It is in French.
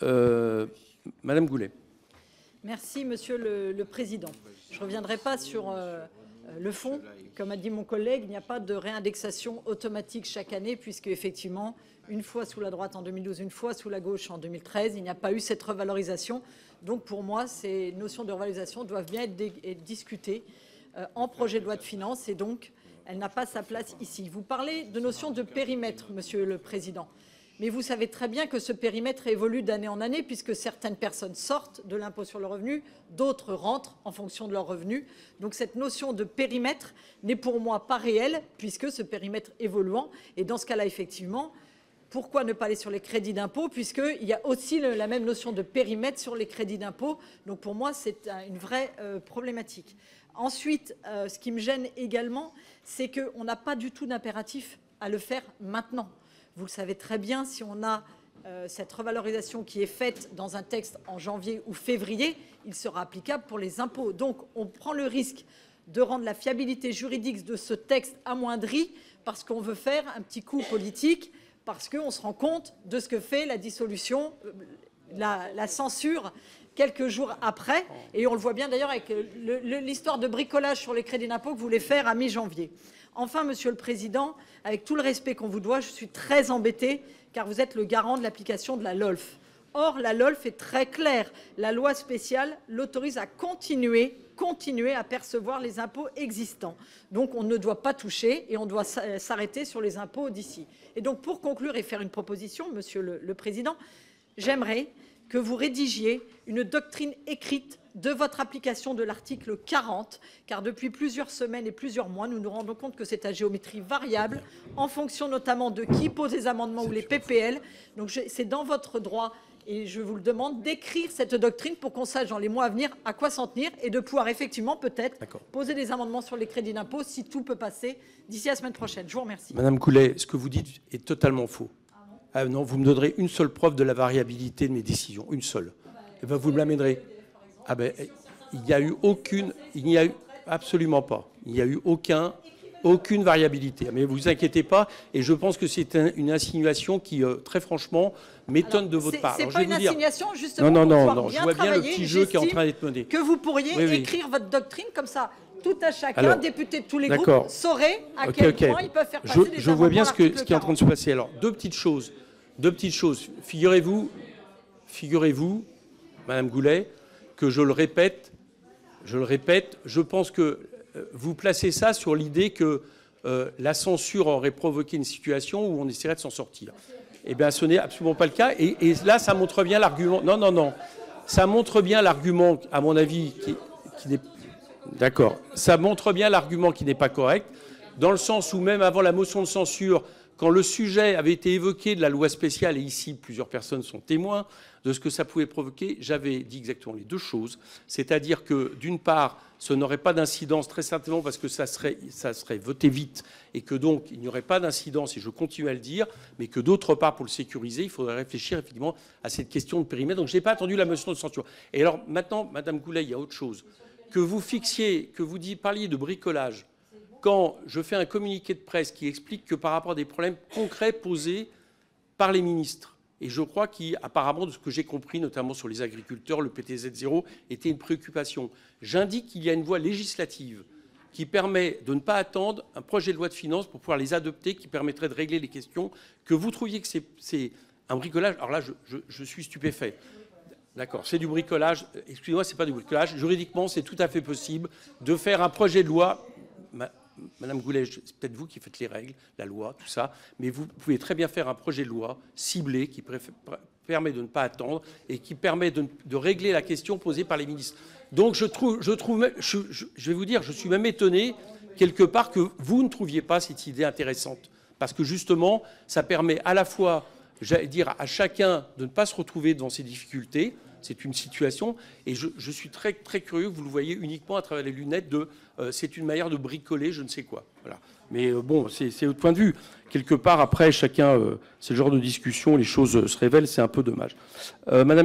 Madame Goulet. Merci, Monsieur le Président. Je ne reviendrai pas sur le fond. Comme a dit mon collègue, il n'y a pas de réindexation automatique chaque année, puisque effectivement, une fois sous la droite en 2012, une fois sous la gauche en 2013, il n'y a pas eu cette revalorisation. Donc pour moi, ces notions de revalorisation doivent bien être discutées en projet de loi de finances, et donc elle n'a pas sa place ici. Vous parlez de notion de périmètre, Monsieur le Président. Mais vous savez très bien que ce périmètre évolue d'année en année, puisque certaines personnes sortent de l'impôt sur le revenu, d'autres rentrent en fonction de leurs revenus. Donc cette notion de périmètre n'est pour moi pas réelle, puisque ce périmètre évoluant. Et dans ce cas-là, effectivement, pourquoi ne pas aller sur les crédits d'impôt, puisqu'il y a aussi la même notion de périmètre sur les crédits d'impôt. Donc pour moi, c'est une vraie problématique. Ensuite, ce qui me gêne également, c'est qu'on n'a pas du tout d'impératif à le faire maintenant. Vous le savez très bien, si on a cette revalorisation qui est faite dans un texte en janvier ou février, il sera applicable pour les impôts. Donc on prend le risque de rendre la fiabilité juridique de ce texte amoindrie parce qu'on veut faire un petit coup politique, parce qu'on se rend compte de ce que fait la dissolution, la censure quelques jours après. Et on le voit bien d'ailleurs avec l'histoire de bricolage sur les crédits d'impôt que vous voulez faire à mi-janvier. Enfin, Monsieur le Président, avec tout le respect qu'on vous doit, je suis très embêtée car vous êtes le garant de l'application de la LOLF. Or, la LOLF est très claire. La loi spéciale l'autorise à continuer à percevoir les impôts existants. Donc, on ne doit pas toucher et on doit s'arrêter sur les impôts d'ici. Et donc, pour conclure et faire une proposition, Monsieur le Président, j'aimerais que vous rédigiez une doctrine écrite de votre application de l'article 40, car depuis plusieurs semaines et plusieurs mois, nous nous rendons compte que c'est à géométrie variable, en fonction notamment de qui pose les amendements ou les PPL. Donc c'est dans votre droit, et je vous le demande, d'écrire cette doctrine pour qu'on sache dans les mois à venir à quoi s'en tenir et de pouvoir effectivement peut-être poser des amendements sur les crédits d'impôt si tout peut passer d'ici la semaine prochaine. Je vous remercie. Madame Goulet, ce que vous dites est totalement faux. Ah non, vous me donnerez une seule preuve de la variabilité de mes décisions, une seule. Et ben vous me l'amènerez. Ah ben, il n'y a eu aucune, il n'y a eu absolument pas. Il n'y a eu aucune variabilité. Mais vous inquiétez pas, et je pense que c'est une insinuation qui, très franchement, m'étonne de votre part. C'est pas une insinuation, justement. Non, je vois bien le petit jeu qui est en train d'être mené. Que vous pourriez écrire votre doctrine comme ça. Tout à chacun, député de tous les groupes, saurait à quel point ils peuvent faire passer des amendements. Je vois bien ce qui est en train de se passer. Alors, deux petites choses. Figurez-vous, Madame Goulet, que je le répète, je pense que vous placez ça sur l'idée que la censure aurait provoqué une situation où on essaierait de s'en sortir. Eh bien, ce n'est absolument pas le cas. Et là, ça montre bien l'argument. Non. Ça montre bien l'argument, à mon avis, qui n'est... D'accord. Ça montre bien l'argument qui n'est pas correct, dans le sens où même avant la motion de censure, quand le sujet avait été évoqué de la loi spéciale, et ici plusieurs personnes sont témoins de ce que ça pouvait provoquer, j'avais dit exactement les deux choses. C'est-à-dire que, d'une part, ce n'aurait pas d'incidence, très certainement parce que ça serait voté vite, et que donc il n'y aurait pas d'incidence, et je continue à le dire, mais que d'autre part, pour le sécuriser, il faudrait réfléchir effectivement à cette question de périmètre. Donc je n'ai pas attendu la motion de censure. Et alors maintenant, Madame Goulet, il y a autre chose. Que vous parliez de bricolage, quand je fais un communiqué de presse qui explique que par rapport à des problèmes concrets posés par les ministres, et je crois qu'apparemment, de ce que j'ai compris, notamment sur les agriculteurs, le PTZ0 était une préoccupation. J'indique qu'il y a une voie législative qui permet de ne pas attendre un projet de loi de finances pour pouvoir les adopter, qui permettrait de régler les questions. Que vous trouviez que c'est un bricolage, alors là, je suis stupéfait. D'accord, c'est du bricolage. Excusez-moi, c'est pas du bricolage. Juridiquement, c'est tout à fait possible de faire un projet de loi. Madame Goulet, c'est peut-être vous qui faites les règles, la loi, tout ça, mais vous pouvez très bien faire un projet de loi ciblé qui permet de ne pas attendre et qui permet de régler la question posée par les ministres. Donc je vais vous dire, je suis même étonné quelque part que vous ne trouviez pas cette idée intéressante, parce que justement, ça permet à la fois, j'allais dire, à chacun de ne pas se retrouver dans ces difficultés. C'est une situation, et je suis très, très curieux que vous le voyez uniquement à travers les lunettes de c'est une manière de bricoler je ne sais quoi. Voilà. Mais bon, c'est votre point de vue. Quelque part, après, chacun, c'est le genre de discussion, les choses se révèlent, c'est un peu dommage. Madame